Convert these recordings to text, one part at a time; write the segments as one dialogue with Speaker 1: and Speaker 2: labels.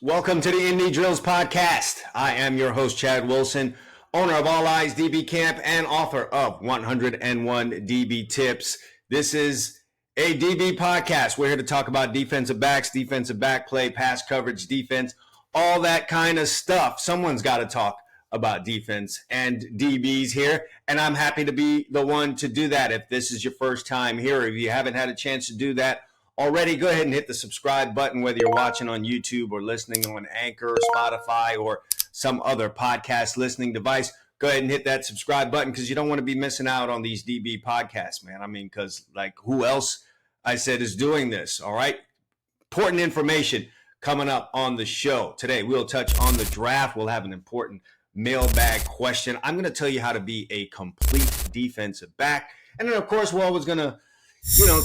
Speaker 1: Welcome to the Indy Drills Podcast. I am your host, Chad Wilson, owner of All Eyes DB Camp and author of 101 DB Tips. This is a DB podcast. We're here to talk about defensive backs, defensive back play, pass coverage, defense, all that kind of stuff. Someone's got to talk about defense and DBs here, and I'm happy to be the one to do that. If this is your first time here, or if you haven't had a chance to do that already, go ahead and hit the subscribe button, whether you're watching on YouTube or listening on Anchor, Spotify, or some other podcast listening device. Go ahead and hit that subscribe button because you don't want to be missing out on these DB podcasts, man. I mean, because like who else I said is doing this, all right? Important information coming up on the show. Today, we'll touch on the draft. We'll have an important mailbag question. I'm going to tell you how to be a complete defensive back. And then, of course, we're always going to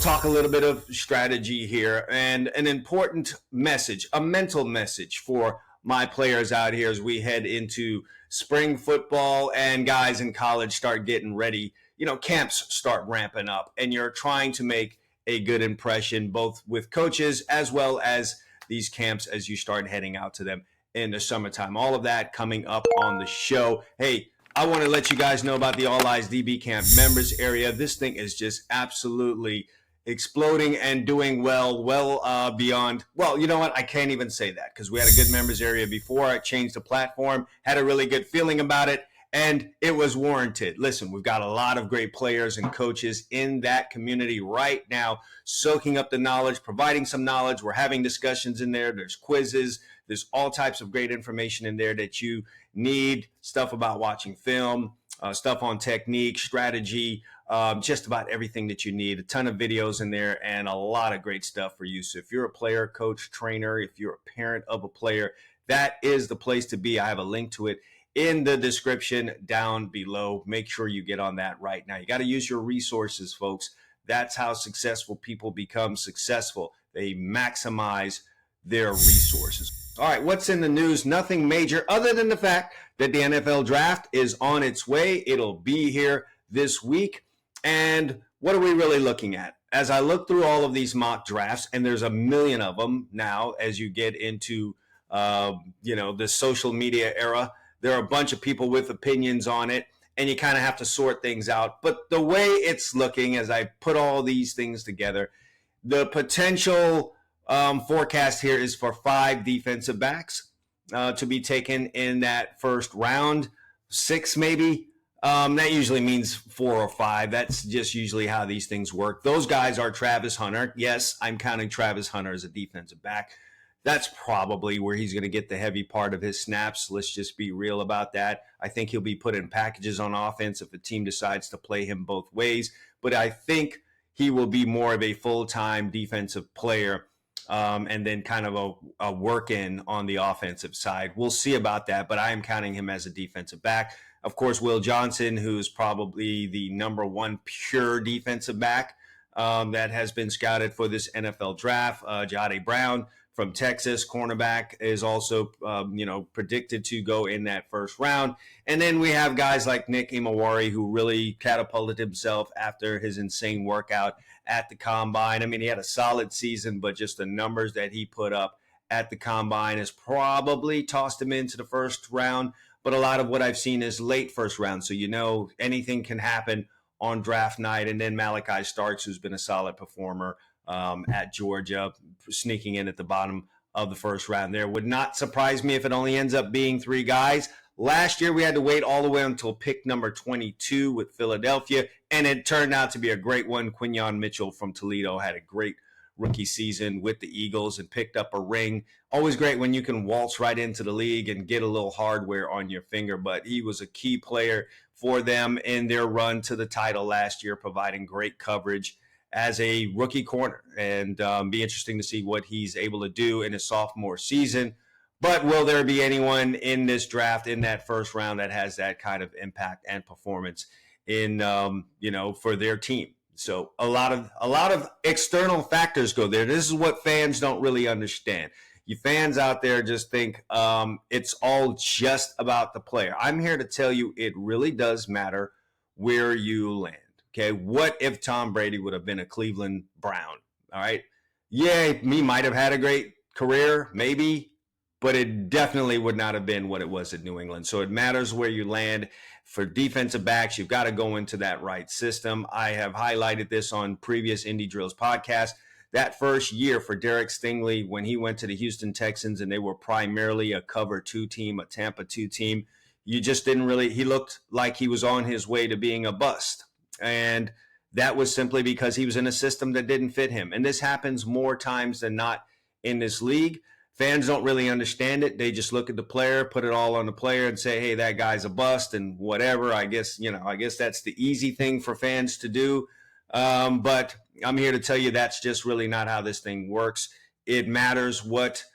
Speaker 1: talk a little bit of strategy here and an important message, a mental message for my players out here as we head into spring football and guys in college start getting ready. Camps start ramping up and you're trying to make a good impression both with coaches as well as these camps as you start heading out to them in the summertime. All of that coming up on the show. Hey, I want to let you guys know about the All Eyes DB Camp members area. This thing is just absolutely exploding and doing well beyond. Well, you know what? I can't even say that because we had a good members area before. I changed the platform, had a really good feeling about it, and it was warranted. Listen, we've got a lot of great players and coaches in that community right now, soaking up the knowledge, providing some knowledge. We're having discussions in there. There's quizzes. There's all types of great information in there that you need, stuff about watching film, stuff on technique, strategy, just about everything that you need. A ton of videos in there and a lot of great stuff for you. So if you're a player, coach, trainer, if you're a parent of a player, that is the place to be. I have a link to it in the description down below. Make sure you get on that right now. You got to use your resources, folks. That's how successful people become successful. They maximize their resources. All right, what's in the news? Nothing major other than the fact that the NFL draft is on its way. It'll be here this week. And what are we really looking at? As I look through all of these mock drafts, and there's a million of them now as you get into, the social media era, there are a bunch of people with opinions on it, and you kind of have to sort things out. But the way it's looking as I put all these things together, the potential forecast here is for 5 defensive backs to be taken in that first round, 6 maybe. That usually means 4 or 5. That's just usually how these things work. Those guys are Travis Hunter. Yes, I'm counting Travis Hunter as a defensive back. That's probably where he's going to get the heavy part of his snaps. Let's just be real about that. I think he'll be put in packages on offense if a team decides to play him both ways. But I think he will be more of a full-time defensive player. And then kind of a work-in on the offensive side. We'll see about that, but I am counting him as a defensive back. Of course, Will Johnson, who's probably the number 1 pure defensive back that has been scouted for this NFL draft. Jahdae Brown from Texas, cornerback, is also predicted to go in that first round. And then we have guys like Nick Imawari, who really catapulted himself after his insane workout at the Combine. I mean, he had a solid season, but just the numbers that he put up at the Combine has probably tossed him into the first round. But a lot of what I've seen is late first round. So, anything can happen on draft night. And then Malachi Starks, who's been a solid performer at Georgia, sneaking in at the bottom of the first round there. Would not surprise me if it only ends up being 3 guys. Last year, we had to wait all the way until pick number 22 with Philadelphia, and it turned out to be a great one. Quinyon Mitchell from Toledo had a great rookie season with the Eagles and picked up a ring. Always great when you can waltz right into the league and get a little hardware on your finger, but he was a key player for them in their run to the title last year, providing great coverage as a rookie corner, and be interesting to see what he's able to do in his sophomore season. But will there be anyone in this draft in that first round that has that kind of impact and performance in, for their team? So a lot of external factors go there. This is what fans don't really understand. You fans out there just think it's all just about the player. I'm here to tell you it really does matter where you land. Okay, what if Tom Brady would have been a Cleveland Brown? All right, yeah, he might have had a great career, maybe, but it definitely would not have been what it was at New England. So it matters where you land. For defensive backs, you've got to go into that right system. I have highlighted this on previous Indy Drills podcast. That first year for Derek Stingley, when he went to the Houston Texans and they were primarily a cover 2 team, a Tampa 2 team, you just didn't really, he looked like he was on his way to being a bust. And that was simply because he was in a system that didn't fit him. And this happens more times than not in this league. Fans don't really understand it. They just look at the player, put it all on the player and say, hey, that guy's a bust and whatever. I guess that's the easy thing for fans to do. But I'm here to tell you that's just really not how this thing works. It matters what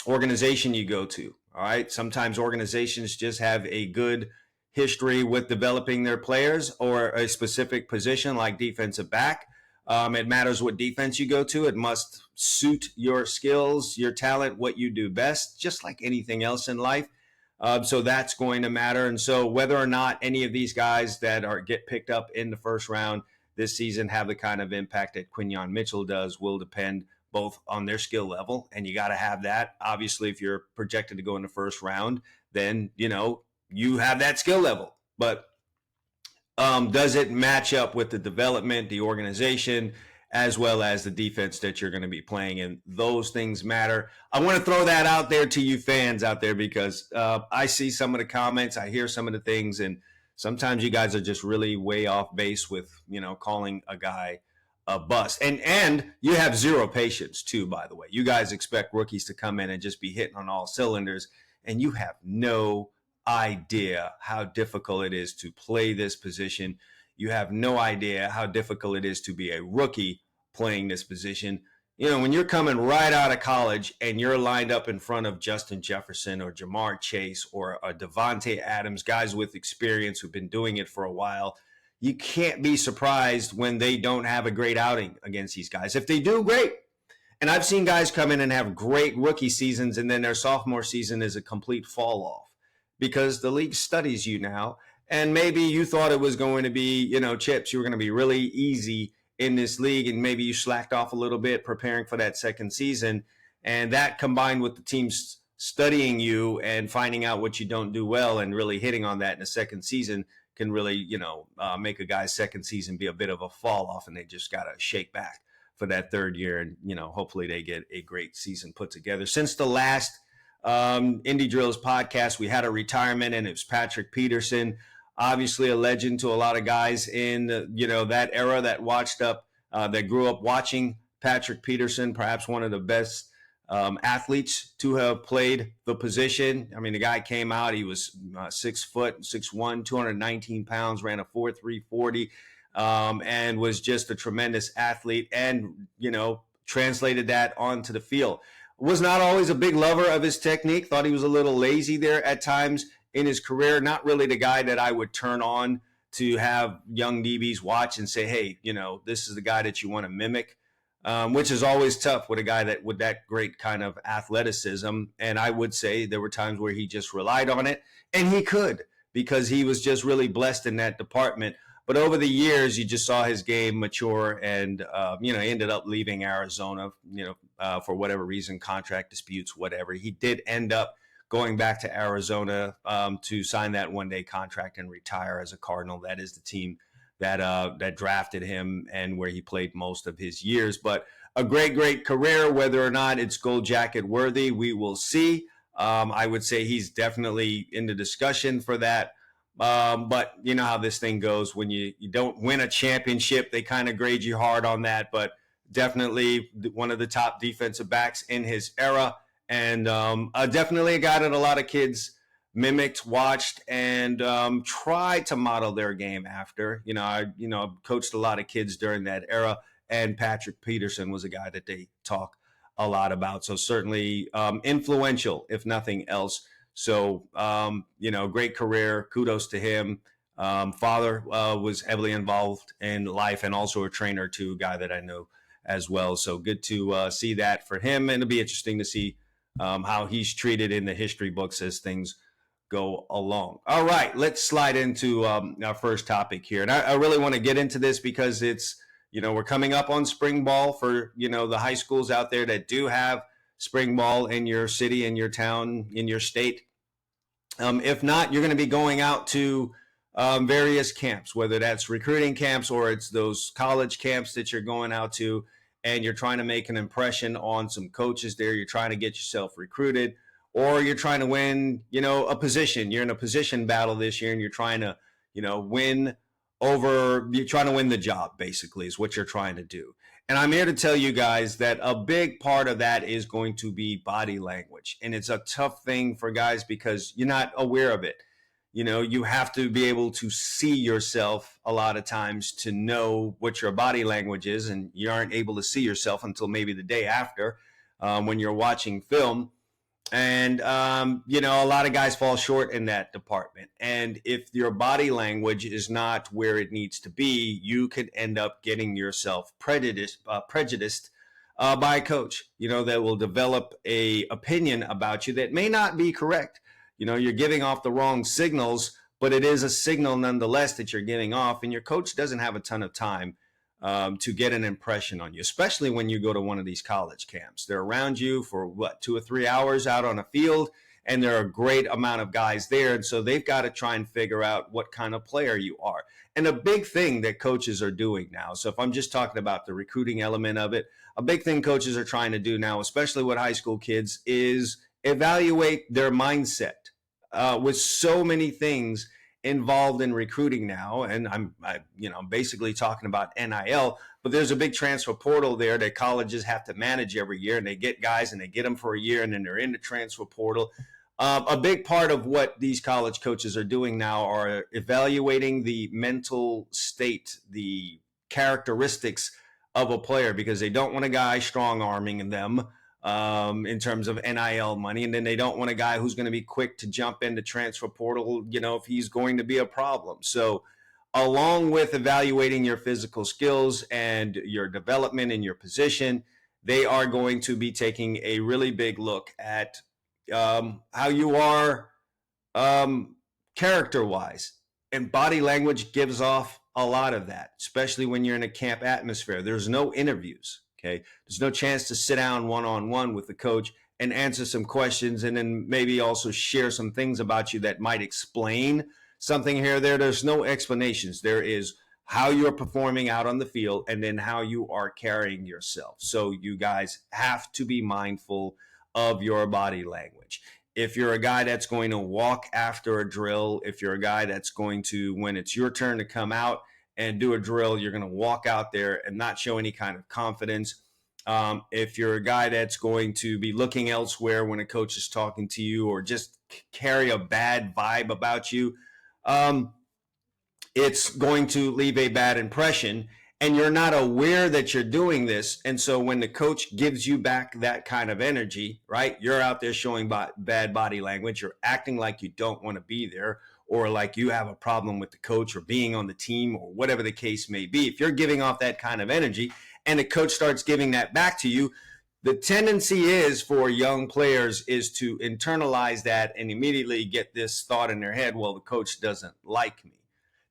Speaker 1: organization you go to. All right. Sometimes organizations just have a good history with developing their players or a specific position like defensive back. It matters what defense you go to. It must suit your skills, your talent, what you do best, just like anything else in life. So that's going to matter. And so whether or not any of these guys that get picked up in the first round this season have the kind of impact that Quinyon Mitchell does will depend both on their skill level. And you got to have that. Obviously, if you're projected to go in the first round, then, you have that skill level. But does it match up with the development, the organization, as well as the defense that you're going to be playing? And those things matter. I want to throw that out there to you fans out there because I see some of the comments, I hear some of the things, and sometimes you guys are just really way off base with, calling a guy a bust. And you have zero patience too, by the way. You guys expect rookies to come in and just be hitting on all cylinders, and you have no idea how difficult it is to play this position. You have no idea how difficult it is to be a rookie playing this position. When you're coming right out of college and you're lined up in front of Justin Jefferson or Jamar Chase or Devontae Adams, guys with experience who've been doing it for a while, you can't be surprised when they don't have a great outing against these guys. If they do, great. And I've seen guys come in and have great rookie seasons, and then their sophomore season is a complete fall off because the league studies you now. And maybe you thought it was going to be, Chips, you were going to be really easy in this league, and maybe you slacked off a little bit preparing for that second season. And that combined with the teams studying you and finding out what you don't do well and really hitting on that in the second season can really, make a guy's second season be a bit of a fall off, and they just got to shake back for that third year. And, hopefully they get a great season put together. Since the last Indy Drills podcast, we had a retirement, and it was Patrick Peterson. Obviously a legend to a lot of guys in, that era that grew up watching Patrick Peterson, perhaps one of the best athletes to have played the position. I mean, the guy came out, he was 6 foot, 6'1", 219 pounds, ran a 4.3 40, and was just a tremendous athlete and, translated that onto the field. Was not always a big lover of his technique, thought he was a little lazy there at times in his career. Not really the guy that I would turn on to have young DBs watch and say, hey, this is the guy that you want to mimic, which is always tough with a guy that with that great kind of athleticism. And I would say there were times where he just relied on it, and he could because he was just really blessed in that department. But over the years, you just saw his game mature, and he ended up leaving Arizona, for whatever reason, contract disputes, whatever. He did end up going back to Arizona to sign that one-day contract and retire as a Cardinal. That is the team that drafted him and where he played most of his years. But a great career. Whether or not it's gold jacket worthy, we will see. I would say he's definitely in the discussion for that. But you know how this thing goes. When you don't win a championship, they kind of grade you hard on that. But definitely one of the top defensive backs in his era. And definitely a guy that a lot of kids mimicked, watched, and tried to model their game after. I coached a lot of kids during that era, and Patrick Peterson was a guy that they talk a lot about. So certainly influential, if nothing else. So, great career. Kudos to him. Father was heavily involved in life and also a trainer too, a guy that I know as well. So good to see that for him. And it'll be interesting to see how he's treated in the history books as things go along. All right, let's slide into our first topic here. And I really want to get into this because it's, we're coming up on spring ball for, the high schools out there that do have spring ball in your city, in your town, in your state. If not, you're going to be going out to various camps, whether that's recruiting camps or it's those college camps that you're going out to, and you're trying to make an impression on some coaches there. You're trying to get yourself recruited, or you're trying to win, a position. You're in a position battle this year, and you're trying to, win over. You're trying to win the job, basically, is what you're trying to do. And I'm here to tell you guys that a big part of that is going to be body language. And it's a tough thing for guys because you're not aware of it. You have to be able to see yourself a lot of times to know what your body language is. And you aren't able to see yourself until maybe the day after when you're watching film. And, a lot of guys fall short in that department. And if your body language is not where it needs to be, you could end up getting yourself prejudiced by a coach, that will develop a opinion about you that may not be correct. You're giving off the wrong signals, but it is a signal nonetheless that you're giving off. And your coach doesn't have a ton of time to get an impression on you, especially when you go to one of these college camps. They're around you for 2 or 3 hours out on a field, and there are a great amount of guys there. And so they've got to try and figure out what kind of player you are. And a big thing that coaches are doing now, so if I'm just talking about the recruiting element of it, a big thing coaches are trying to do now, especially with high school kids, is evaluate their mindset with so many things involved in recruiting now. And I'm basically talking about NIL, but there's a big transfer portal there that colleges have to manage every year, and they get guys and they get them for a year and then they're in the transfer portal. A big part of what these college coaches are doing now are evaluating the mental state, the characteristics of a player, because they don't want a guy strong arming them in terms of NIL money. And then they don't want a guy who's going to be quick to jump into transfer portal, if he's going to be a problem. So along with evaluating your physical skills and your development in your position, they are going to be taking a really big look at how you are character-wise. And body language gives off a lot of that, especially when you're in a camp atmosphere. There's no interviews. Okay, there's no chance to sit down one-on-one with the coach and answer some questions and then maybe also share some things about you that might explain something here or there. There's no explanations. There is how you're performing out on the field and then how you are carrying yourself. So you guys have to be mindful of your body language. If you're a guy that's going to walk after a drill, if you're a guy that's going to, when it's your turn to come out and do a drill, you're going to walk out there and not show any kind of confidence. If you're a guy that's going to be looking elsewhere when a coach is talking to you, or just carry a bad vibe about you, it's going to leave a bad impression, and you're not aware that you're doing this. And so when the coach gives you back that kind of energy, right, you're out there showing bad body language, you're acting like you don't want to be there, or like you have a problem with the coach or being on the team or whatever the case may be. If you're giving off that kind of energy and the coach starts giving that back to you, the tendency is for young players is to internalize that and immediately get this thought in their head, well, the coach doesn't like me.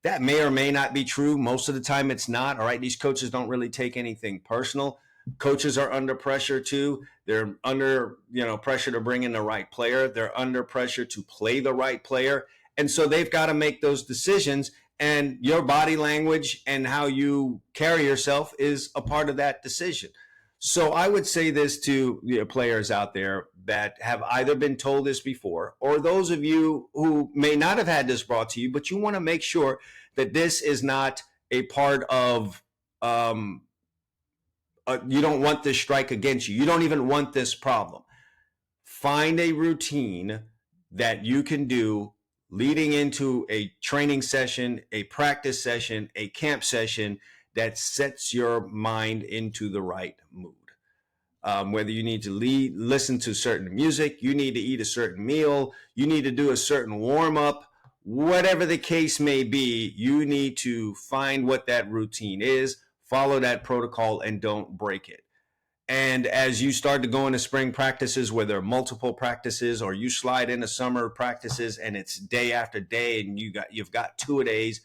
Speaker 1: That may or may not be true. Most of the time it's not. All right. These coaches don't really take anything personal. Coaches are under pressure too. They're under, pressure to bring in the right player. They're under pressure to play the right player. And so they've got to make those decisions, and your body language and how you carry yourself is a part of that decision. So I would say this to players out there that have either been told this before, or those of you who may not have had this brought to you, but you want to make sure that this is not a part of, you don't want this strike against you. You don't even want this problem. Find a routine that you can do leading into a training session, a practice session, a camp session that sets your mind into the right mood. Whether you need to listen to certain music, you need to eat a certain meal, you need to do a certain warm-up, whatever the case may be, you need to find what that routine is, follow that protocol, and don't break it. And as you start to go into spring practices where there are multiple practices, or you slide into summer practices and it's day after day and you've got 2 days,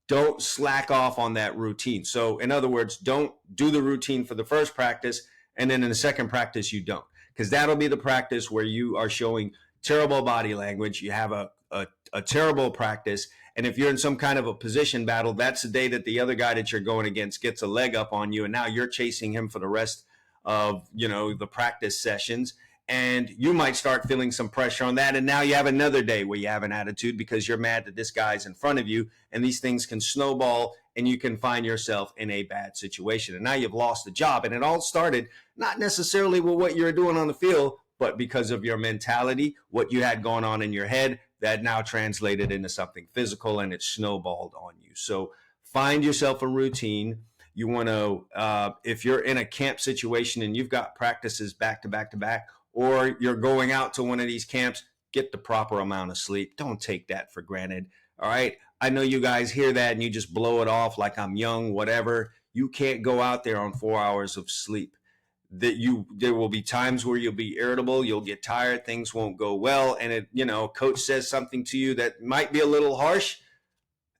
Speaker 1: don't slack off on that routine. So in other words, don't do the routine for the first practice and then in the second practice you don't. because that'll be the practice where you are showing terrible body language. You have a terrible practice. And if you're in some kind of a position battle, that's the day that the other guy that you're going against gets a leg up on you. And now you're chasing him for the rest of, the practice sessions. And you might start feeling some pressure on that. And now you have another day where you have an attitude because you're mad that this guy's in front of you. And these things can snowball and you can find yourself in a bad situation. And now you've lost the job. And it all started not necessarily with what you're doing on the field, but because of your mentality, what you had going on in your head, that now translated into something physical and it snowballed on you. So find yourself a routine. You want to, if you're in a camp situation and you've got practices back to back to back, or you're going out to one of these camps, get the proper amount of sleep. Don't take that for granted. All right. I know you guys hear that and you just blow it off like I'm young, whatever. You can't go out there on 4 hours of sleep. There will be times where you'll be irritable, you'll get tired, things won't go well, and coach says something to you that might be a little harsh,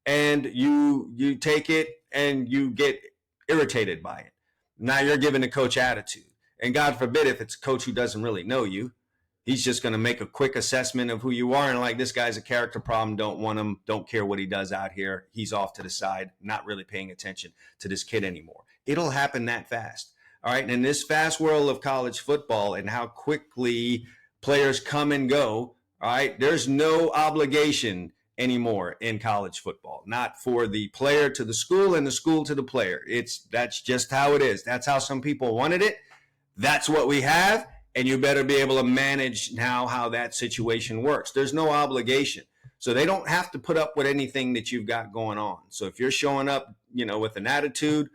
Speaker 1: and you take it and you get irritated by it. Now you're giving the coach attitude. And God forbid if it's a coach who doesn't really know you, he's just going to make a quick assessment of who you are and like, this guy's a character problem, don't want him, don't care what he does out here. He's off to the side, not really paying attention to this kid anymore. It'll happen that fast. All right. And in this fast world of college football and how quickly players come and go, all right, there's no obligation anymore in college football, not for the player to the school and the school to the player. That's just how it is. That's how some people wanted it. That's what we have. And you better be able to manage now how that situation works. There's no obligation. So they don't have to put up with anything that you've got going on. So if you're showing up, with an attitude,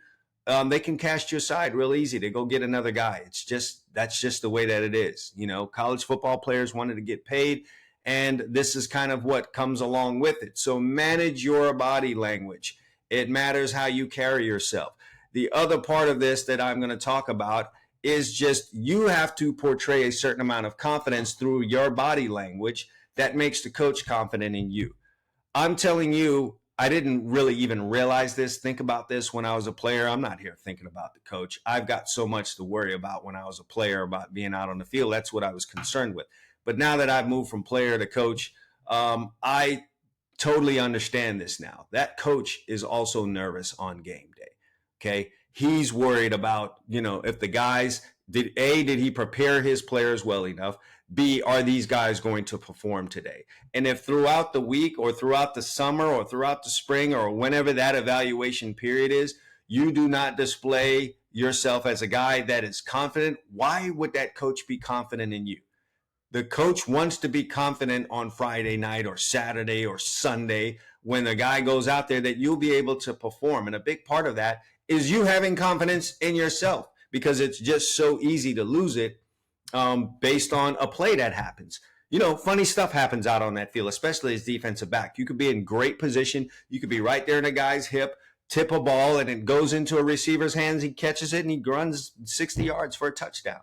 Speaker 1: they can cast you aside real easy to go get another guy. That's just the way that it is. College football players wanted to get paid, and this is kind of what comes along with it. So manage your body language. It matters how you carry yourself. The other part of this that I'm going to talk about is just you have to portray a certain amount of confidence through your body language that makes the coach confident in you. I'm telling you, I didn't really even realize this, think about this when I was a player. I'm not here thinking about the coach. I've got so much to worry about when I was a player about being out on the field. That's what I was concerned with. But now that I've moved from player to coach, I totally understand this now. That coach is also nervous on game day. Okay. He's worried about, if the guys did he prepare his players well enough? B, are these guys going to perform today? And if throughout the week or throughout the summer or throughout the spring or whenever that evaluation period is, you do not display yourself as a guy that is confident, why would that coach be confident in you? The coach wants to be confident on Friday night or Saturday or Sunday when the guy goes out there that you'll be able to perform. And a big part of that is you having confidence in yourself, because it's just so easy to lose it based on a play that happens. Funny stuff happens out on that field, especially as defensive back. You could be in great position. You could be right there in a guy's hip, tip a ball, and it goes into a receiver's hands. He catches it, and he runs 60 yards for a touchdown.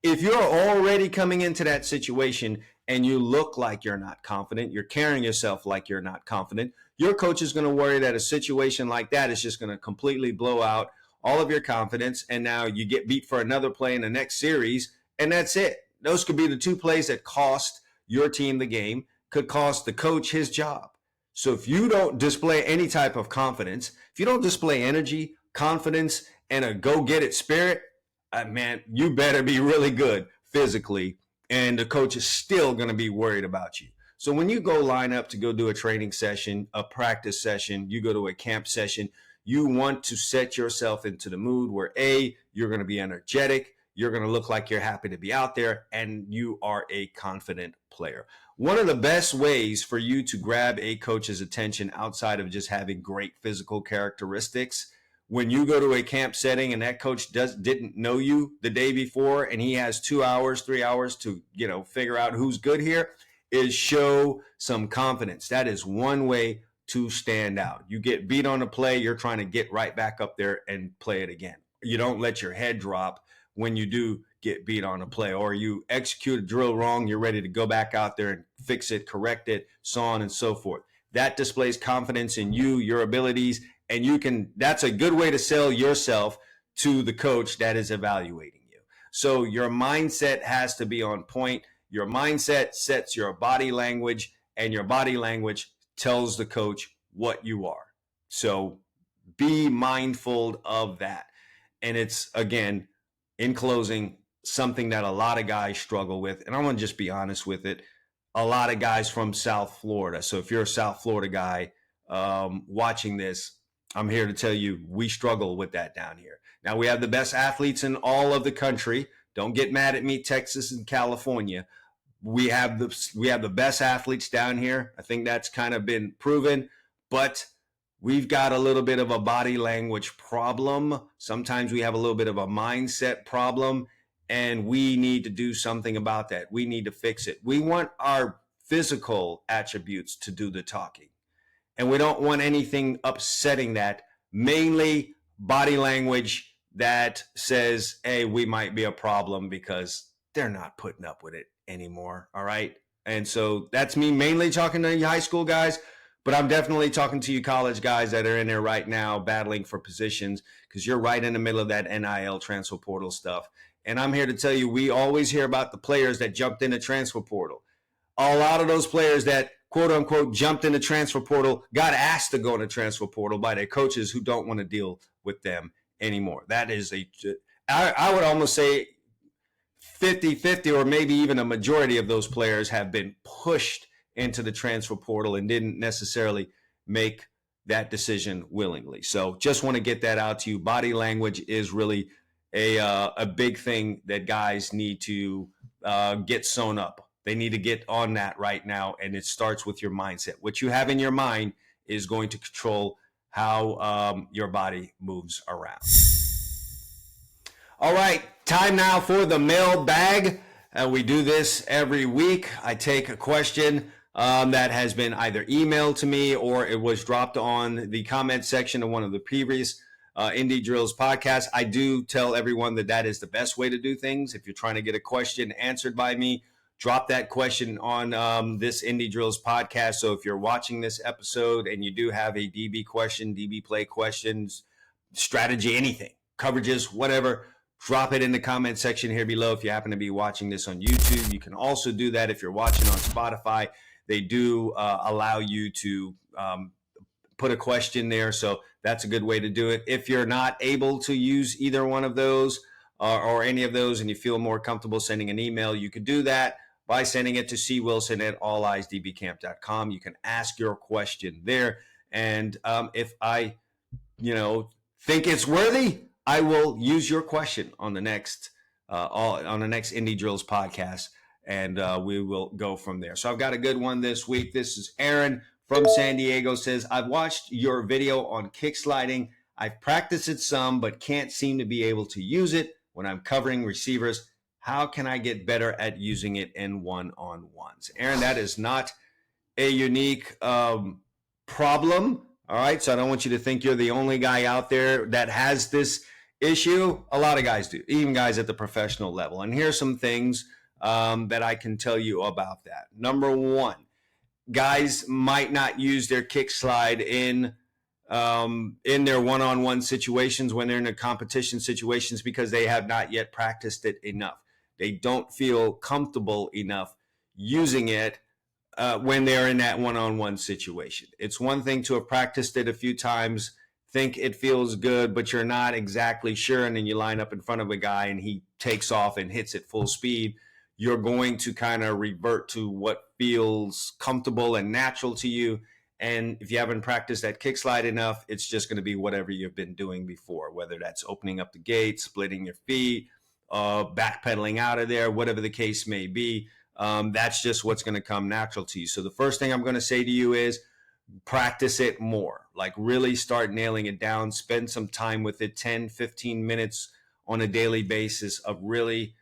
Speaker 1: If you're already coming into that situation and you look like you're not confident, you're carrying yourself like you're not confident, your coach is going to worry that a situation like that is just going to completely blow out all of your confidence, and now you get beat for another play in the next series, and that's it. Those could be the two plays that cost your team the game, could cost the coach his job. So if you don't display any type of confidence, if you don't display energy, confidence, and a go-get-it spirit, man, you better be really good physically, and the coach is still going to be worried about you. So when you go line up to go do a training session, a practice session, you go to a camp session, you want to set yourself into the mood where A, you're going to be energetic, you're going to look like you're happy to be out there, and you are a confident player. One of the best ways for you to grab a coach's attention outside of just having great physical characteristics, when you go to a camp setting and that coach didn't know you the day before and he has 2 hours, 3 hours to, figure out who's good here, is show some confidence. That is one way to stand out. You get beat on a play, you're trying to get right back up there and play it again. You don't let your head drop when you do get beat on a play, or you execute a drill wrong, you're ready to go back out there and fix it, correct it, so on and so forth. That displays confidence in you, your abilities, and that's a good way to sell yourself to the coach that is evaluating you. So your mindset has to be on point. Your mindset sets your body language, and your body language tells the coach what you are. So be mindful of that. And it's, again, in closing, something that a lot of guys struggle with. And I'm going to just be honest with it. A lot of guys from South Florida. So if you're a South Florida guy watching this, I'm here to tell you we struggle with that down here. Now, we have the best athletes in all of the country. Don't get mad at me, Texas and California. We have the best athletes down here. I think that's kind of been proven. But we've got a little bit of a body language problem. Sometimes we have a little bit of a mindset problem, and we need to do something about that. We need to fix it. We want our physical attributes to do the talking, and we don't want anything upsetting that, mainly body language that says, hey, we might be a problem because they're not putting up with it anymore. All right. And so that's me mainly talking to you high school guys, but I'm definitely talking to you college guys that are in there right now battling for positions, because you're right in the middle of that NIL transfer portal stuff. And I'm here to tell you, we always hear about the players that jumped in the transfer portal. A lot of those players that quote unquote jumped in the transfer portal got asked to go in the transfer portal by their coaches who don't want to deal with them anymore. That is I would almost say 50-50, or maybe even a majority of those players have been pushed into the transfer portal and didn't necessarily make that decision willingly. So just want to get that out to you. Body language is really a big thing that guys need to get sewn up. They need to get on that right now, and it starts with your mindset. What you have in your mind is going to control how your body moves around. All right, time now for the mailbag. We do this every week. I take a question that has been either emailed to me or it was dropped on the comment section of one of the previous Indy Drills podcast. I do tell everyone that that is the best way to do things. If you're trying to get a question answered by me, drop that question on this Indy Drills podcast. So if you're watching this episode and you do have a DB question, DB play questions, strategy, anything, coverages, whatever, drop it in the comment section here below. If you happen to be watching this on YouTube, you can also do that. If you're watching on Spotify, they do allow you to put a question there. So that's a good way to do it. If you're not able to use either one of those or any of those, and you feel more comfortable sending an email, you could do that by sending it to cwilson@alleyedsdbcamp.com. You can ask your question there. And if I, think it's worthy, I will use your question on the next Indy Drills podcast, and we will go from there. So I've got a good one this week. This is Aaron from San Diego. Says, I've watched your video on kick sliding. I've practiced it some, but can't seem to be able to use it when I'm covering receivers. How can I get better at using it in one-on-ones? Aaron, that is not a unique problem. All right, so I don't want you to think you're the only guy out there that has this issue. A lot of guys do, even guys at the professional level. And here's some things that I can tell you about that. Number one, guys might not use their kick slide in their one-on-one situations when they're in the competition situations because they have not yet practiced it enough. They don't feel comfortable enough using it when they're in that one-on-one situation. It's one thing to have practiced it a few times, think it feels good, but you're not exactly sure, and then you line up in front of a guy and he takes off and hits at full speed. You're going to kind of revert to what feels comfortable and natural to you. And if you haven't practiced that kick slide enough, it's just going to be whatever you've been doing before, whether that's opening up the gate, splitting your feet, backpedaling out of there, whatever the case may be. That's just what's going to come natural to you. So the first thing I'm going to say to you is practice it more. Like really start nailing it down. Spend some time with it, 10, 15 minutes on a daily basis of really,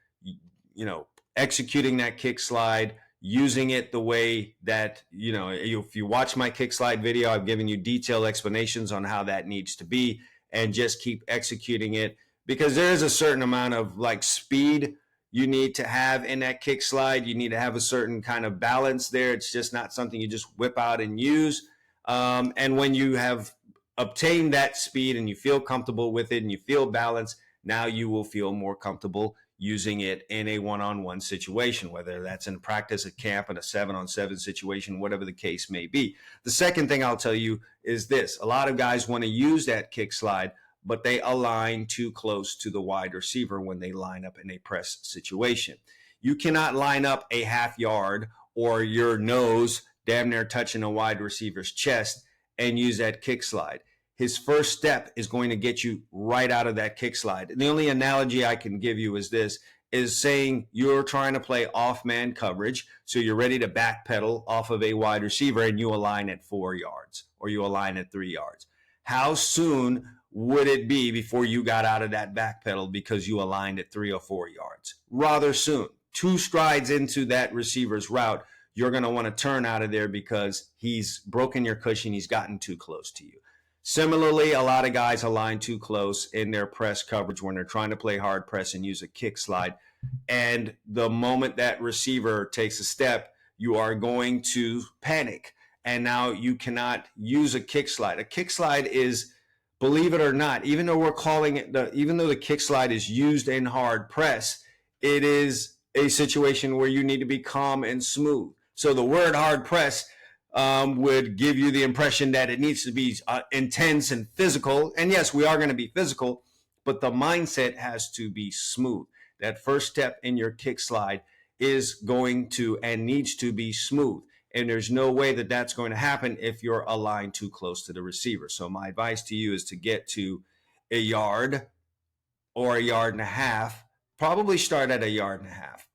Speaker 1: executing that kick slide, using it the way that, if you watch my kick slide video, I've given you detailed explanations on how that needs to be, and just keep executing it, because there is a certain amount of speed you need to have in that kick slide. You need to have a certain kind of balance there. It's just not something you just whip out and use. And when you have obtained that speed and you feel comfortable with it and you feel balanced, now you will feel more comfortable using it in a one-on-one situation, whether that's in practice, at camp, in a 7-on-7 situation, whatever the case may be. The second thing I'll tell you is this. A lot of guys want to use that kick slide, but they align too close to the wide receiver when they line up in a press situation. You cannot line up a half yard or your nose damn near touching a wide receiver's chest and use that kick slide. His first step is going to get you right out of that kick slide. And the only analogy I can give you is this, is saying you're trying to play off man coverage. So you're ready to backpedal off of a wide receiver and you align at 4 yards or you align at 3 yards. How soon would it be before you got out of that backpedal because you aligned at 3 or 4 yards? Rather soon. 2 strides into that receiver's route, you're going to want to turn out of there because he's broken your cushion. He's gotten too close to you. Similarly, a lot of guys align too close in their press coverage when they're trying to play hard press and use a kick slide. And the moment that receiver takes a step, you are going to panic. And now you cannot use a kick slide. A kick slide is, believe it or not, even though we're calling it, even though the kick slide is used in hard press, it is a situation where you need to be calm and smooth. So the word hard press would give you the impression that it needs to be intense and physical. And yes, we are going to be physical, but the mindset has to be smooth. That first step in your kick slide is going to and needs to be smooth. And there's no way that that's going to happen if you're aligned too close to the receiver. So my advice to you is to get to a yard or a yard and a half. Probably start at a yard and a half.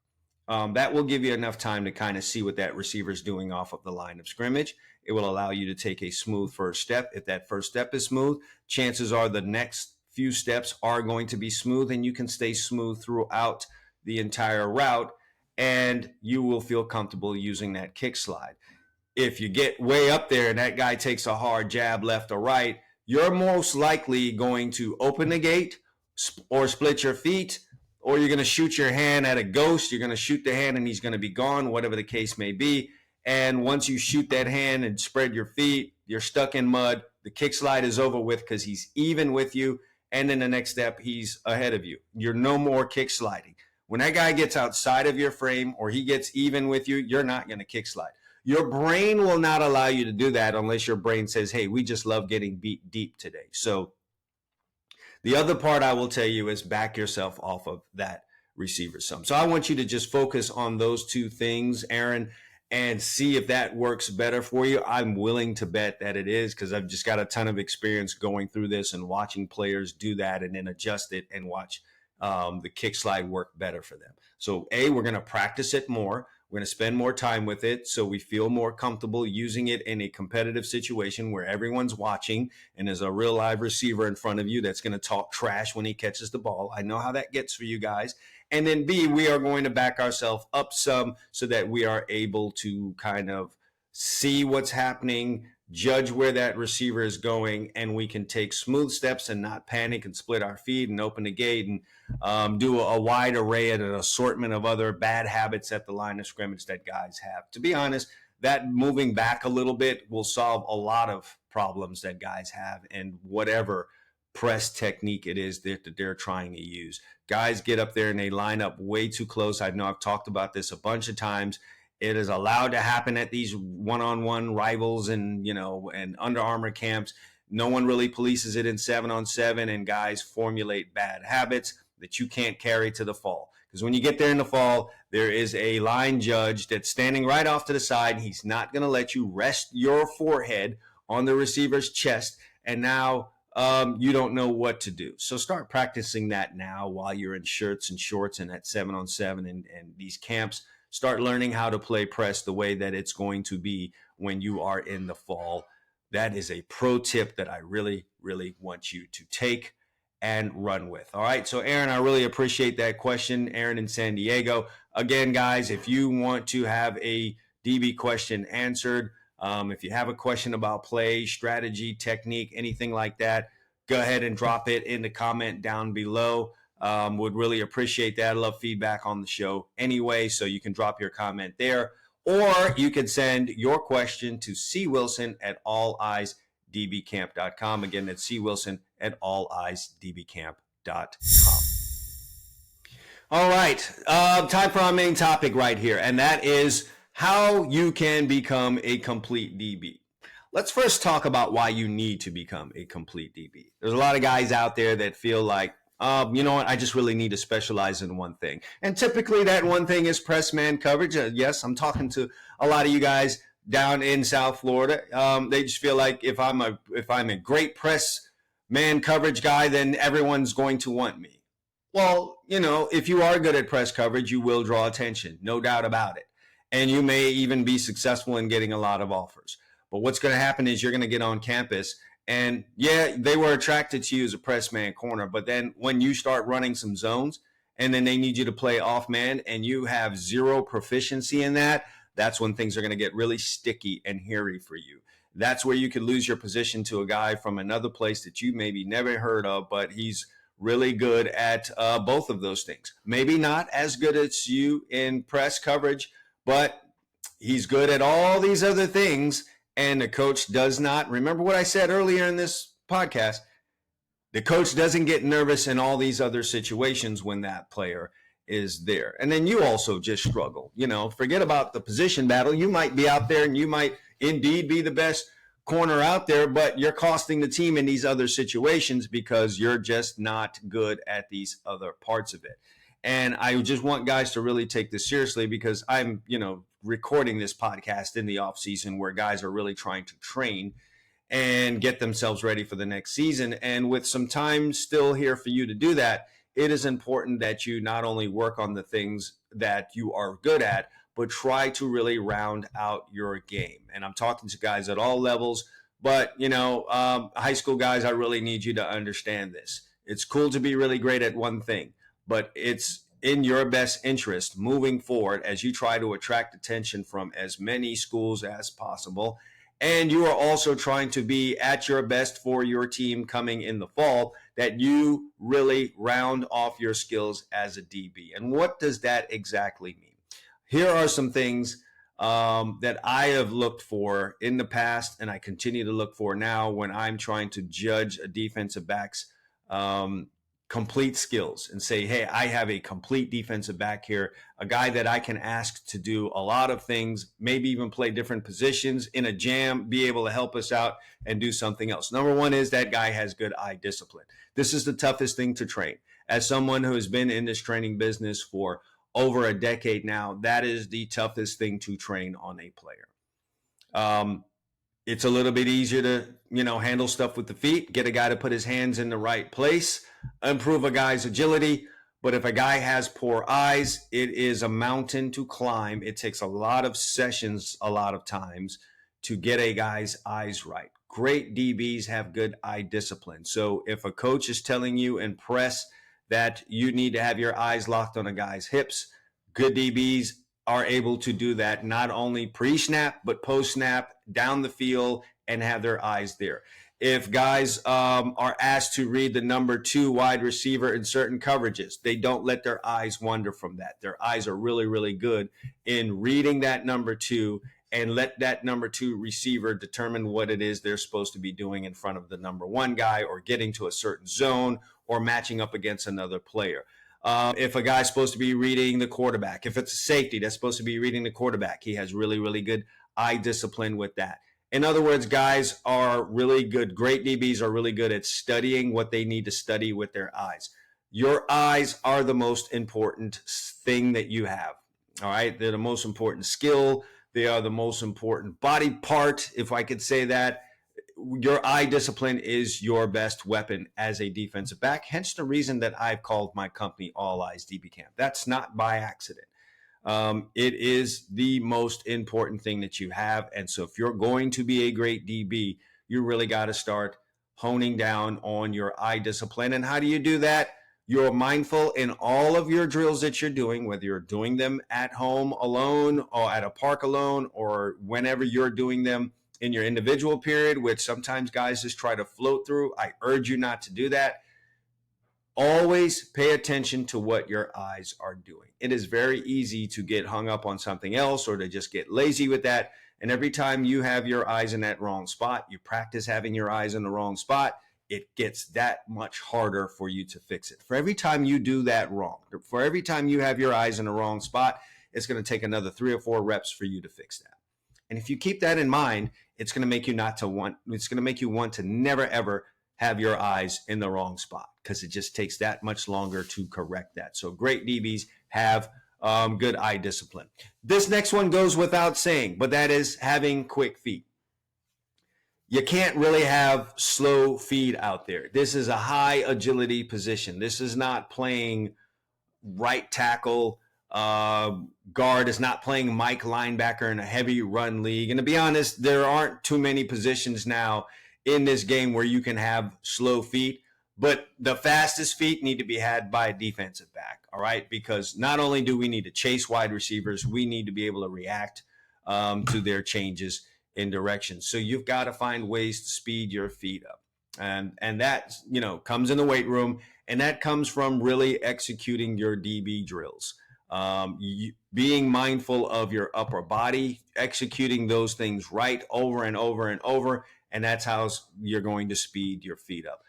Speaker 1: That will give you enough time to kind of see what that receiver is doing off of the line of scrimmage. It will allow you to take a smooth first step. If that first step is smooth, chances are the next few steps are going to be smooth, and you can stay smooth throughout the entire route, and you will feel comfortable using that kick slide. If you get way up there and that guy takes a hard jab left or right, you're most likely going to open the gate or split your feet, or you're going to shoot your hand at a ghost. You're going to shoot the hand and he's going to be gone, whatever the case may be. And once you shoot that hand and spread your feet, you're stuck in mud. The kick slide is over with because he's even with you. And then the next step, he's ahead of you. You're no more kick sliding. When that guy gets outside of your frame or he gets even with you, you're not going to kick slide. Your brain will not allow you to do that unless your brain says, hey, we just love getting beat deep today. So the other part I will tell you is back yourself off of that receiver some. So I want you to just focus on those 2 things, Aaron, and see if that works better for you. I'm willing to bet that it is because I've just got a ton of experience going through this and watching players do that and then adjust it and watch the kick slide work better for them. So we're going to practice it more. We're going to spend more time with it so we feel more comfortable using it in a competitive situation where everyone's watching and there's a real live receiver in front of you that's going to talk trash when he catches the ball. I know how that gets for you guys. And then B, we are going to back ourselves up some so that we are able to kind of see what's happening, judge where that receiver is going, and we can take smooth steps and not panic and split our feet and open the gate and do a wide array and an assortment of other bad habits at the line of scrimmage that guys have. To be honest, that moving back a little bit will solve a lot of problems that guys have and whatever press technique it is that they're trying to use. Guys get up there and they line up way too close. I know I've talked about this a bunch of times. It is allowed to happen at these one-on-one rivals and, and Under Armour camps. No one really polices it in 7-on-7, and guys formulate bad habits that you can't carry to the fall. Because when you get there in the fall, there is a line judge that's standing right off to the side. He's not going to let you rest your forehead on the receiver's chest. And now you don't know what to do. So start practicing that now while you're in shirts and shorts and at 7-on-7 and these camps. Start learning how to play press the way that it's going to be when you are in the fall. That is a pro tip that I really, really want you to take and run with. All right. So Aaron, I really appreciate that question. Aaron in San Diego. Again, guys, if you want to have a DB question answered, if you have a question about play, strategy, technique, anything like that, go ahead and drop it in the comment down below. Would really appreciate that. I love feedback on the show anyway, so you can drop your comment there, or you can send your question to cwilson@alleyesdbcamp.com. Again, that's cwilson@alleyesdbcamp.com. All right, time for our main topic right here, and that is how you can become a complete DB. Let's first talk about why you need to become a complete DB. There's a lot of guys out there that feel like, you know what, I just really need to specialize in one thing. And typically that one thing is press man coverage. Yes, I'm talking to a lot of you guys down in South Florida. They just feel like if I'm a great press man coverage guy, then everyone's going to want me. Well, if you are good at press coverage, you will draw attention, no doubt about it. And you may even be successful in getting a lot of offers. But what's going to happen is you're going to get on campus and yeah, they were attracted to you as a press man corner. But then when you start running some zones and then they need you to play off man and you have zero proficiency in that, that's when things are going to get really sticky and hairy for you. That's where you could lose your position to a guy from another place that you maybe never heard of, but he's really good at both of those things. Maybe not as good as you in press coverage, but he's good at all these other things. And the coach does not, remember what I said earlier in this podcast, the coach doesn't get nervous in all these other situations when that player is there. And then you also just struggle. Forget about the position battle. You might be out there and you might indeed be the best corner out there, but you're costing the team in these other situations because you're just not good at these other parts of it. And I just want guys to really take this seriously because I'm, recording this podcast in the off season where guys are really trying to train and get themselves ready for the next season. And with some time still here for you to do that, it is important that you not only work on the things that you are good at, but try to really round out your game. And I'm talking to guys at all levels, but high school guys, I really need you to understand this. It's cool to be really great at one thing, but it's in your best interest moving forward as you try to attract attention from as many schools as possible. And you are also trying to be at your best for your team coming in the fall, that you really round off your skills as a DB. And what does that exactly mean? Here are some things that I have looked for in the past, and I continue to look for now when I'm trying to judge a defensive back's complete skills and say, hey, I have a complete defensive back here, a guy that I can ask to do a lot of things, maybe even play different positions in a jam, be able to help us out and do something else. Number one is that guy has good eye discipline. This is the toughest thing to train. As someone who has been in this training business for over a decade now, that is the toughest thing to train on a player. It's a little bit easier to, handle stuff with the feet, get a guy to put his hands in the right place, improve a guy's agility. But if a guy has poor eyes, it is a mountain to climb. It takes a lot of sessions, a lot of times to get a guy's eyes right. Great DBs have good eye discipline. So if a coach is telling you in press that you need to have your eyes locked on a guy's hips, good DBs are able to do that not only pre-snap, but post-snap, down the field, and have their eyes there. If guys are asked to read the number 2 wide receiver in certain coverages, they don't let their eyes wander from that. Their eyes are really, really good in reading that number 2 and let that number 2 receiver determine what it is they're supposed to be doing in front of the number 1 guy or getting to a certain zone or matching up against another player. If a guy's supposed to be reading the quarterback, if it's a safety that's supposed to be reading the quarterback, he has really, really good eye discipline with that. In other words, guys are really good. Great DBs are really good at studying what they need to study with their eyes. Your eyes are the most important thing that you have. All right. They're the most important skill. They are the most important body part, if I could say that. Your eye discipline is your best weapon as a defensive back. Hence the reason that I've called my company All Eyes DB Camp. That's not by accident. It is the most important thing that you have. And so if you're going to be a great DB, you really got to start honing down on your eye discipline. And how do you do that? You're mindful in all of your drills that you're doing, whether you're doing them at home alone or at a park alone, or whenever you're doing them in your individual period, which sometimes guys just try to float through. I urge you not to do that. Always pay attention to what your eyes are doing. It is very easy to get hung up on something else or to just get lazy with that. And every time you have your eyes in that wrong spot, you practice having your eyes in the wrong spot, it gets that much harder for you to fix it. For every time you do that wrong, for every time you have your eyes in the wrong spot, it's going to take another 3 or 4 reps for you to fix that. And if you keep that in mind, it's going to make you want to never ever have your eyes in the wrong spot, because it just takes that much longer to correct that. So great DBs have good eye discipline. This next one goes without saying, but that is having quick feet. You can't really have slow feet out there. This is a high agility position. This is not playing right tackle. Guard is not playing Mike linebacker in a heavy run league. And to be honest, there aren't too many positions now in this game where you can have slow feet, but the fastest feet need to be had by a defensive back. All right. Because not only do we need to chase wide receivers, we need to be able to react to their changes in direction. So you've got to find ways to speed your feet up. And that, comes in the weight room, and that comes from really executing your DB drills. Being mindful of your upper body, executing those things right over and over and over, and that's how you're going to speed your feet up.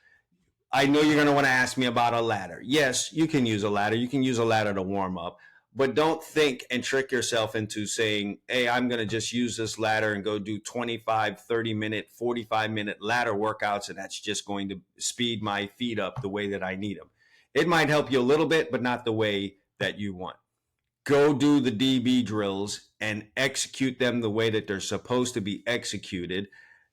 Speaker 1: I know you're going to want to ask me about a ladder. Yes, you can use a ladder. You can use a ladder to warm up, but don't think and trick yourself into saying, hey, I'm going to just use this ladder and go do 25, 30-minute, 45-minute ladder workouts, and that's just going to speed my feet up the way that I need them. It might help you a little bit, but not the way that you want. Go do the DB drills and execute them the way that they're supposed to be executed.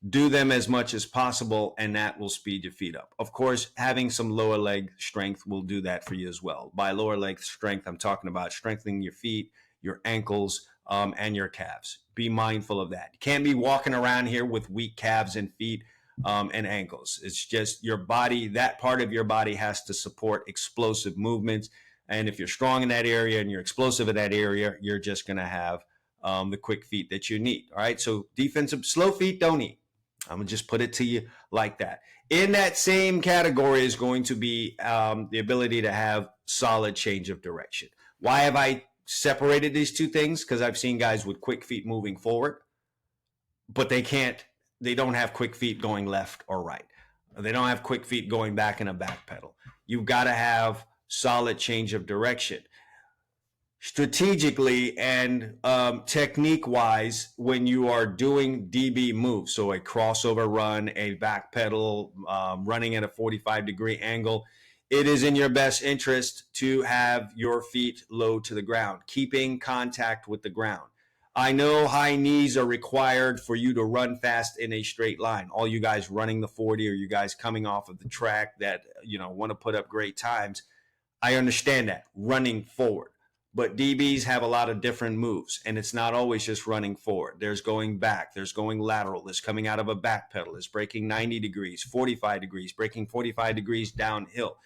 Speaker 1: Do them as much as possible, and that will speed your feet up. Of course, having some lower leg strength will do that for you as well. By lower leg strength, I'm talking about strengthening your feet, your ankles, and your calves. Be mindful of that. You can't be walking around here with weak calves and feet and ankles. It's just your body, that part of your body has to support explosive movements. And if you're strong in that area and you're explosive in that area, you're just going to have the quick feet that you need. All right. So defensive slow feet don't eat. I'm going to just put it to you like that. In that same category is going to be the ability to have solid change of direction. Why have I separated these two things? Because I've seen guys with quick feet moving forward, but they don't have quick feet going left or right. They don't have quick feet going back in a back pedal. You've got to have solid change of direction. Strategically and technique-wise, when you are doing DB moves, so a crossover run, a back pedal, running at a 45-degree angle, it is in your best interest to have your feet low to the ground, keeping contact with the ground. I know high knees are required for you to run fast in a straight line. All you guys running the 40 or you guys coming off of the track that want to put up great times, I understand that, running forward. But DBs have a lot of different moves, and it's not always just running forward. There's going back. There's going lateral. There's coming out of a back pedal. There's breaking 90 degrees, 45 degrees, breaking 45 degrees downhill.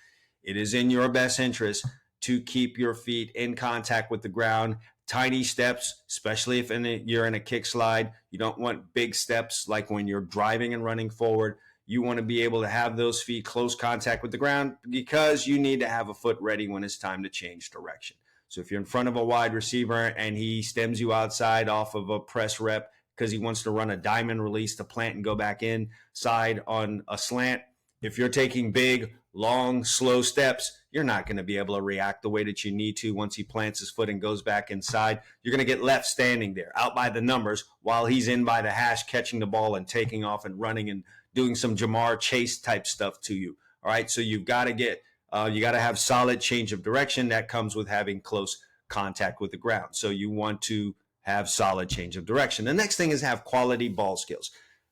Speaker 1: It is in your best interest to keep your feet in contact with the ground. Tiny steps, especially if you're in a kick slide. You don't want big steps like when you're driving and running forward. You want to be able to have those feet close contact with the ground because you need to have a foot ready when it's time to change direction. So if you're in front of a wide receiver and he stems you outside off of a press rep because he wants to run a diamond release to plant and go back inside on a slant, if you're taking big, long, slow steps, you're not going to be able to react the way that you need to once he plants his foot and goes back inside. You're going to get left standing there out by the numbers while he's in by the hash catching the ball and taking off and running and doing some Jamar Chase type stuff to you. All right, so you've got to have solid change of direction. That comes with having close contact with the ground. So you want to have solid change of direction. The next thing is have quality ball skills.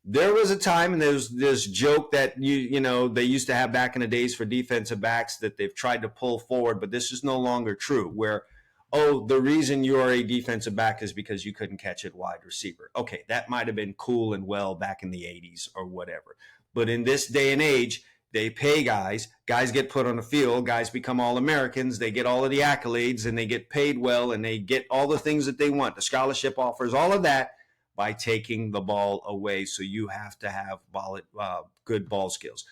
Speaker 1: There was a time, and there's this joke that they used to have back in the days for defensive backs that they've tried to pull forward, but this is no longer true, where, the reason you are a defensive back is because you couldn't catch it wide receiver. Okay, that might have been cool and well back in the 80s or whatever. But in this day and age, they pay guys get put on the field, guys become All-Americans, they get all of the accolades, and they get paid well, and they get all the things that they want, the scholarship offers, all of that, by taking the ball away. So you have to have good ball skills.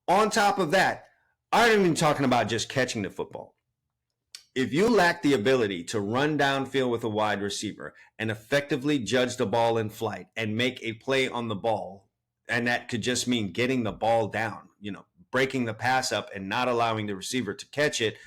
Speaker 1: On top of that, I'm even talking about just catching the football. If you lack the ability to run downfield with a wide receiver and effectively judge the ball in flight and make a play on the ball, and that could just mean getting the ball down, breaking the pass up and not allowing the receiver to catch it,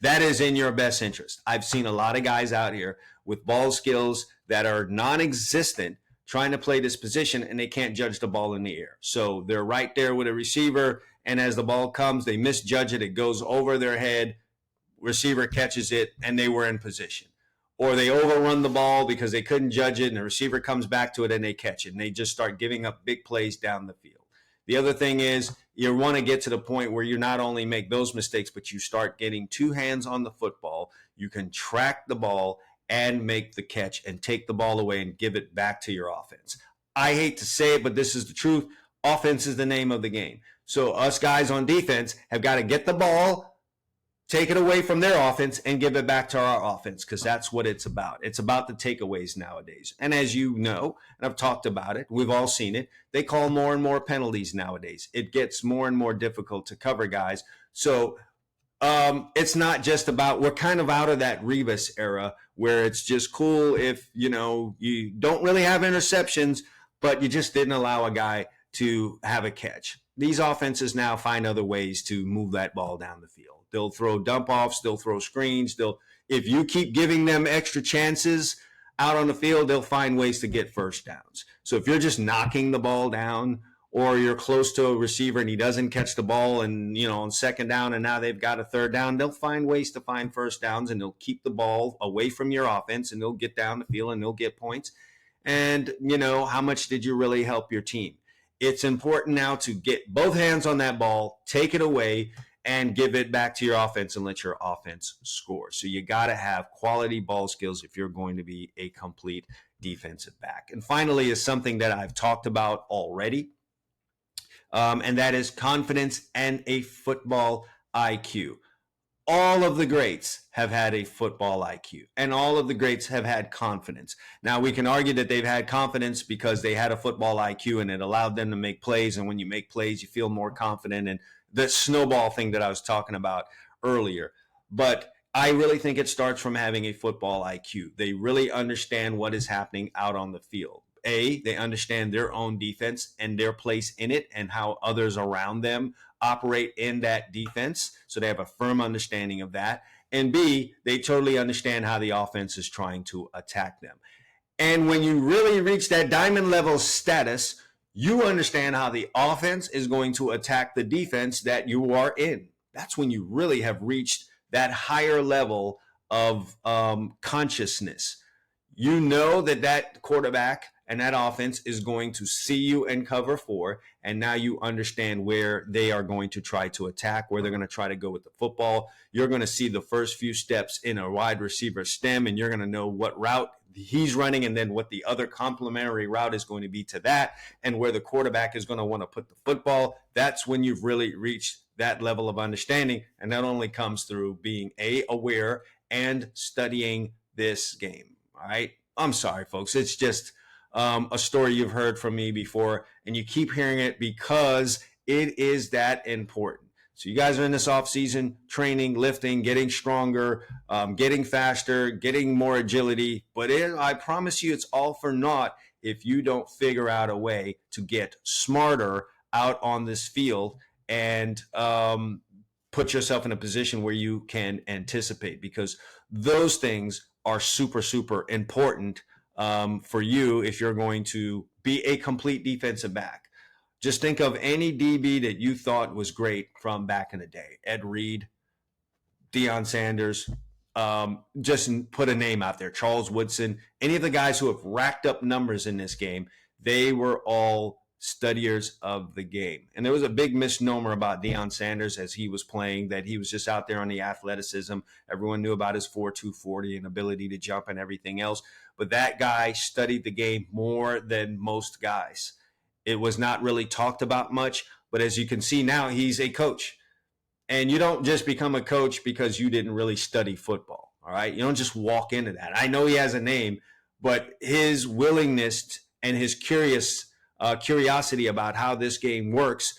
Speaker 1: that is in your best interest. I've seen a lot of guys out here with ball skills that are non-existent trying to play this position, and they can't judge the ball in the air. So they're right there with a receiver, and as the ball comes, they misjudge it. It goes over their head. Receiver catches it, and they were in position. Or they overrun the ball because they couldn't judge it, and the receiver comes back to it, and they catch it, and they just start giving up big plays down the field. The other thing is you want to get to the point where you not only make those mistakes, but you start getting two hands on the football. You can track the ball and make the catch and take the ball away and give it back to your offense. I hate to say it, but this is the truth. Offense is the name of the game. So us guys on defense have got to get the ball, take it away from their offense, and give it back to our offense, because that's what it's about. It's about the takeaways nowadays. And as you know, and I've talked about it, we've all seen it, they call more and more penalties nowadays. It gets more and more difficult to cover guys. So it's not just about, we're kind of out of that Revis era where it's just cool if, you don't really have interceptions, but you just didn't allow a guy to have a catch. These offenses now find other ways to move that ball down the field. They'll throw dump offs, they'll throw screens, if you keep giving them extra chances out on the field, they'll find ways to get first downs. So if you're just knocking the ball down, or you're close to a receiver and he doesn't catch the ball and, on second down and now they've got a third down, they'll find ways to find first downs, and they'll keep the ball away from your offense, and they'll get down the field and they'll get points. And, how much did you really help your team? It's important now to get both hands on that ball, take it away, and give it back to your offense and let your offense score. So you got to have quality ball skills if you're going to be a complete defensive back. And finally is something that I've talked about already. And that is confidence and a football IQ. All of the greats have had a football IQ, and all of the greats have had confidence. Now, we can argue that they've had confidence because they had a football IQ and it allowed them to make plays. And when you make plays, you feel more confident, and the snowball thing that I was talking about earlier. But I really think it starts from having a football IQ. They really understand what is happening out on the field. They understand their own defense and their place in it and how others around them operate in that defense. So they have a firm understanding of that. And B, they totally understand how the offense is trying to attack them. And when you really reach that diamond level status, you understand how the offense is going to attack the defense that you are in. That's when you really have reached that higher level of consciousness. You know that quarterback and that offense is going to see you and cover for, and now you understand where they are going to try to attack, where they're going to try to go with the football. You're going to see the first few steps in a wide receiver stem, and you're going to know what route he's running and then what the other complementary route is going to be to that, and where the quarterback is going to want to put the football. That's when you've really reached that level of understanding, and that only comes through being aware and studying this game. All right. I'm sorry, folks. It's just a story you've heard from me before, and you keep hearing it because it is that important. So you guys are in this offseason, training, lifting, getting stronger, getting faster, getting more agility. But I promise you, it's all for naught if you don't figure out a way to get smarter out on this field and put yourself in a position where you can anticipate, because those things are super, super important for you if you're going to be a complete defensive back. Just think of any DB that you thought was great from back in the day. Ed Reed, Deion Sanders, just put a name out there. Charles Woodson, any of the guys who have racked up numbers in this game, they were all studiers of the game. And there was a big misnomer about Deion Sanders as he was playing, that he was just out there on the athleticism. Everyone knew about his 4.2 40 and ability to jump and everything else. But that guy studied the game more than most guys. It was not really talked about much, but as you can see now, he's a coach. And you don't just become a coach because you didn't really study football, all right? You don't just walk into that. I know he has a name, but his willingness and his curiosity about how this game works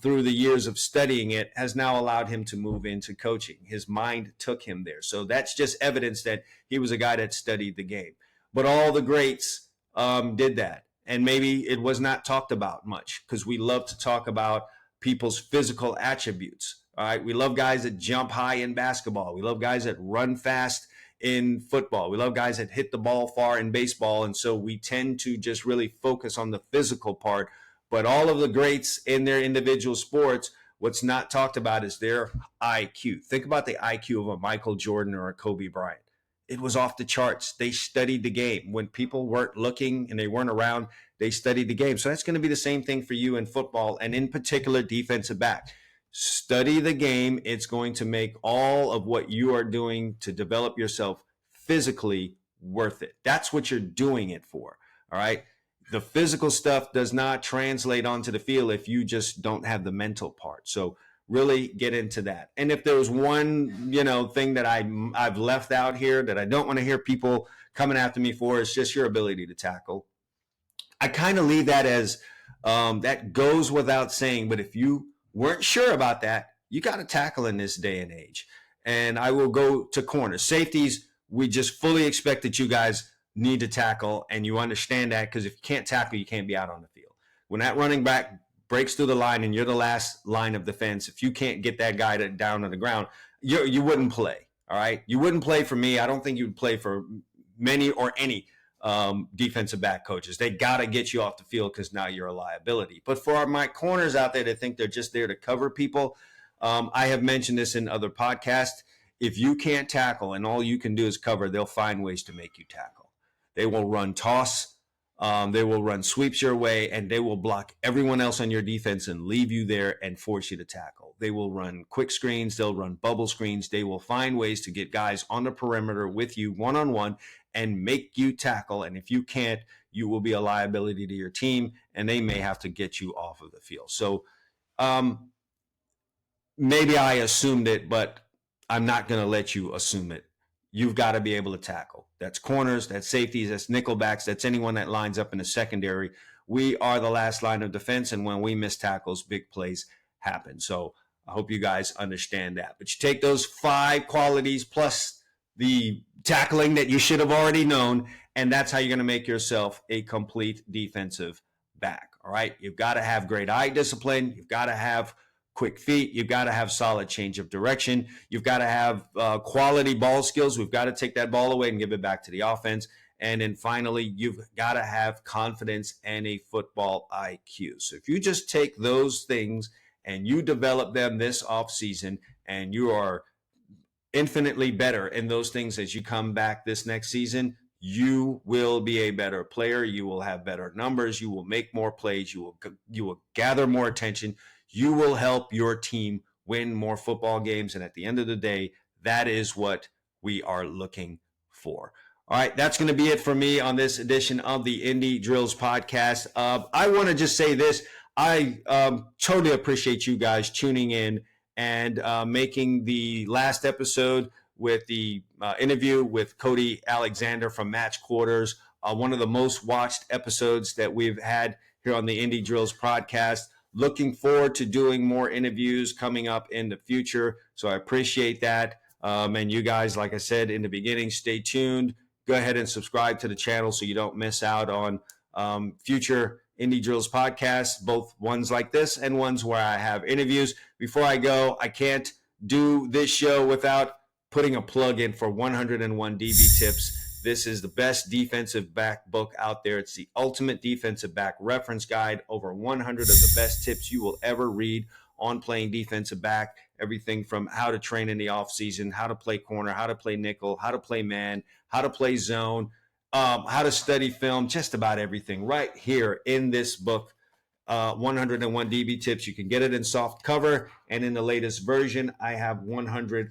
Speaker 1: through the years of studying it has now allowed him to move into coaching. His mind took him there. So that's just evidence that he was a guy that studied the game. But all the greats did that. And maybe it was not talked about much because we love to talk about people's physical attributes. All right. We love guys that jump high in basketball. We love guys that run fast in football. We love guys that hit the ball far in baseball. And so we tend to just really focus on the physical part. But all of the greats in their individual sports, what's not talked about is their IQ. Think about the IQ of a Michael Jordan or a Kobe Bryant. It was off the charts. They studied the game. When people weren't looking and they weren't around, they studied the game. So that's going to be the same thing for you in football, and in particular, defensive back. Study the game. It's going to make all of what you are doing to develop yourself physically worth it. That's what you're doing it for. All right. The physical stuff does not translate onto the field if you just don't have the mental part. So really get into that. And if there's one, thing that I've left out here that I don't want to hear people coming after me for, is just your ability to tackle. I kind of leave that as that goes without saying, but if you weren't sure about that, you got to tackle in this day and age. And I will go to corners. Safeties, we just fully expect that you guys need to tackle, and you understand that, because if you can't tackle, you can't be out on the field. When that running back breaks through the line and you're the last line of defense, if you can't get that guy down on the ground, you wouldn't play. All right. You wouldn't play for me. I don't think you would play for many or any defensive back coaches. They got to get you off the field because now you're a liability. But for my corners out there that think they're just there to cover people, I have mentioned this in other podcasts. If you can't tackle and all you can do is cover, they'll find ways to make you tackle. They will run toss. They will run sweeps your way, and they will block everyone else on your defense and leave you there and force you to tackle. They will run quick screens. They'll run bubble screens. They will find ways to get guys on the perimeter with you one-on-one and make you tackle. And if you can't, you will be a liability to your team, and they may have to get you off of the field. So maybe I assumed it, but I'm not going to let you assume it. You've got to be able to tackle. That's corners, that's safeties, that's nickelbacks, that's anyone that lines up in the secondary. We are the last line of defense, and when we miss tackles, big plays happen. So I hope you guys understand that. But you take those 5 qualities plus the tackling that you should have already known, and that's how you're going to make yourself a complete defensive back. All right? You've got to have great eye discipline. You've got to have quick feet. You've got to have solid change of direction. You've got to have quality ball skills. We've got to take that ball away and give it back to the offense. And then finally, you've got to have confidence and a football IQ. So if you just take those things and you develop them this offseason, and you are infinitely better in those things as you come back this next season, you will be a better player. You will have better numbers. You will make more plays. You will gather more attention. You will help your team win more football games. And at the end of the day, that is what we are looking for. All right, that's going to be it for me on this edition of the Indy Drills Podcast. I want to just say this. I totally appreciate you guys tuning in and making the last episode with the interview with Cody Alexander from Match Quarters one of the most watched episodes that we've had here on the Indy Drills Podcast. Looking forward to doing more interviews coming up in the future. So I appreciate that. And you guys, like I said in the beginning, stay tuned. Go ahead and subscribe to the channel so you don't miss out on future Indy Drills podcasts, both ones like this and ones where I have interviews. Before I go, I can't do this show without putting a plug in for 101 DB Tips. This is the best defensive back book out there. It's the ultimate defensive back reference guide. Over 100 of the best tips you will ever read on playing defensive back. Everything from how to train in the offseason, how to play corner, how to play nickel, how to play man, how to play zone, how to study film, just about everything right here in this book, 101 DB Tips. You can get it in soft cover, and in the latest version, I have 100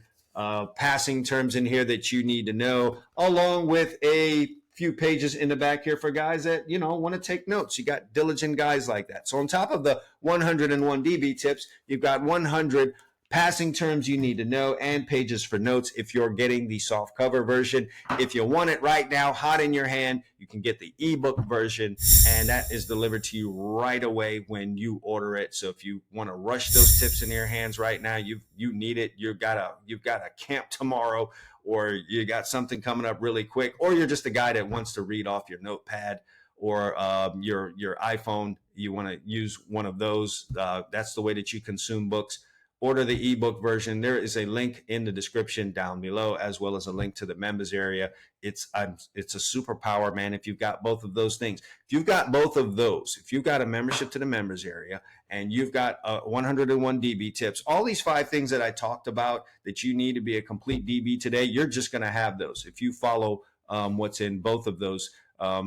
Speaker 1: passing terms in here that you need to know, along with a few pages in the back here for guys that, want to take notes. You got diligent guys like that. So on top of the 101 DB tips, you've got 100 passing terms you need to know and pages for notes if you're getting the soft cover version. If you want it right now, hot in your hand, you can get the ebook version, and that is delivered to you right away when you order it. So if you want to rush those tips in your hands right now, you need it. You've got a camp tomorrow, or you got something coming up really quick, or you're just a guy that wants to read off your notepad or your iPhone, you want to use one of those. That's the way that you consume books. Order the ebook version. There is a link in the description down below, as well as a link to the members area. It's a superpower, man. If you've got both of those things, if you've got both of those, if you've got a membership to the members area and you've got 101 DB tips, all these 5 things that I talked about that you need to be a complete DB today, you're just going to have those if you follow what's in both of those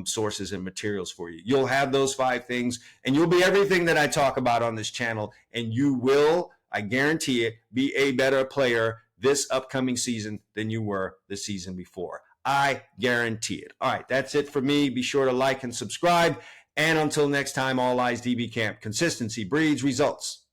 Speaker 1: sources and materials for you. You'll have those 5 things, and you'll be everything that I talk about on this channel, and you will, I guarantee it, be a better player this upcoming season than you were the season before. I guarantee it. All right, that's it for me. Be sure to like and subscribe. And until next time, All Eyes DB Camp, consistency breeds results.